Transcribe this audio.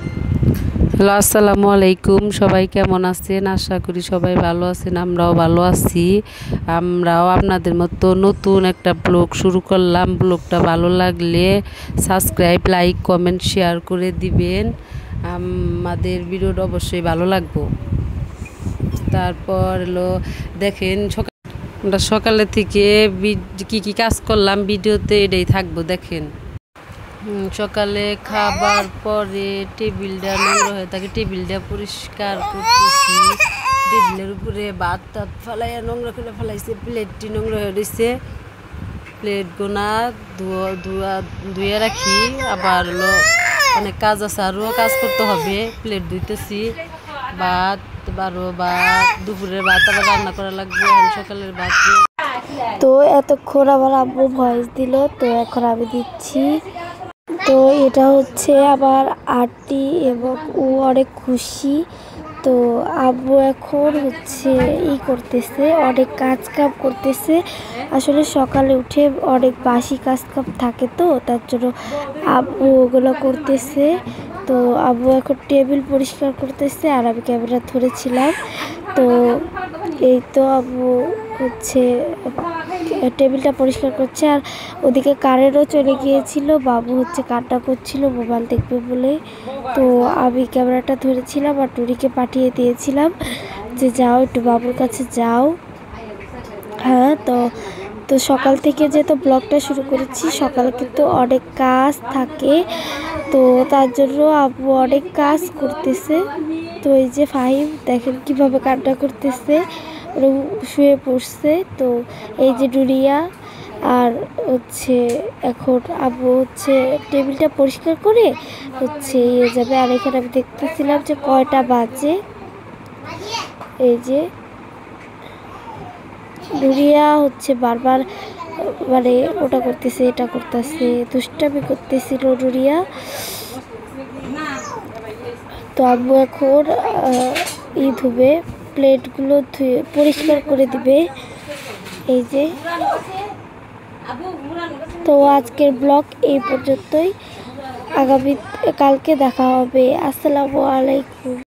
Hello, আসসালামু আলাইকুম। সবাই কেমন আছেন? আশা করি সবাই ভালো আছেন। আমরাও ভালো আছি। আমরাও আপনাদের মতো নতুন একটা ব্লগ শুরু করলাম। ব্লগটা ভালো লাগলে সাবস্ক্রাইব, লাইক, কমেন্ট, শেয়ার করে দিবেন। আমাদের ভিডিওটা অবশ্যই ভালো লাগবো। তারপর হলো দেখেন আমরা সকালে থেকে কি কাজ করলাম ভিডিওতে এটাই থাকবো, দেখেন। সকালে খাবার পরে টেবিলটা নোংরা হয়ে থাকে, টেবিলটা পরিষ্কার করতেছি। টেবিলের উপরে ভাত টাত ফেলাইয়া নোংরা করে ফেলাইছে, প্লেটটি নোংরা হয়ে রয়েছে। প্লেট গোনা ধুয়ে রাখি। আবার হলো অনেক কাজ আছে, আরও কাজ করতে হবে। প্লেট ধুইতেছি, ভাত দুপুরের ভাত আবার রান্না করা লাগবে। সকালের ভাত তো এতক্ষণ আমার আব্বু ভয়েস দিল, তো এখন আমি দিচ্ছি। তো এটা হচ্ছে আমার আন্টি এবং ও অনেক খুশি। তো আব্বু এখন হচ্ছে করতেছে, অনেক কাজ কাম করতেছে। আসলে সকালে উঠে অনেক বাসি কাজ কাম থাকে, তো তার জন্য আব্বু ওগুলো করতেছে। তো আব্বু এখন টেবিল পরিষ্কার করতেছে আর আমি ক্যামেরা ধরেছিলাম। তো এই তো আব্বু হচ্ছে টেবিলটা পরিষ্কার করছে। আর ওদিকে কারেন্টও চলে গিয়েছিল, বাবু হচ্ছে কান্না করছিল মোবাইল দেখবে বলে। তো আমি ক্যামেরাটা ধরেছিলাম আর টুরিকে পাঠিয়ে দিয়েছিলাম যে যাও একটু বাবুর কাছে যাও। হ্যাঁ, তো সকাল থেকে যেহেতু ব্লগটা শুরু করেছি, সকালে কিন্তু অনেক কাজ থাকে, তো তার জন্য আব্বু অনেক কাজ করতেছে। তো এই যে ফাহিম দেখেন কিভাবে কান্না করতেছে, শুয়ে পড়ছে। তো এই যে ডুরিয়া আর হচ্ছে এখন আব্বু হচ্ছে টেবিলটা পরিষ্কার করে হচ্ছে যাবে। আর এখানে আমি দেখতেছিলাম যে কয়টা বাজে। এই যে ডুরিয়া হচ্ছে বারবার মানে ওটা করতেছে, এটা করতেছে, দুষ্টামি করতেছিল ডুরিয়া। তো আব্বু এখন ধুবে, প্লেটগুলো ধুয়ে পরিষ্কার করে দিবে। এই যে তো আজকের ব্লগ এই পর্যন্তই। কালকে দেখা হবে। আসসালামু আলাইকুম।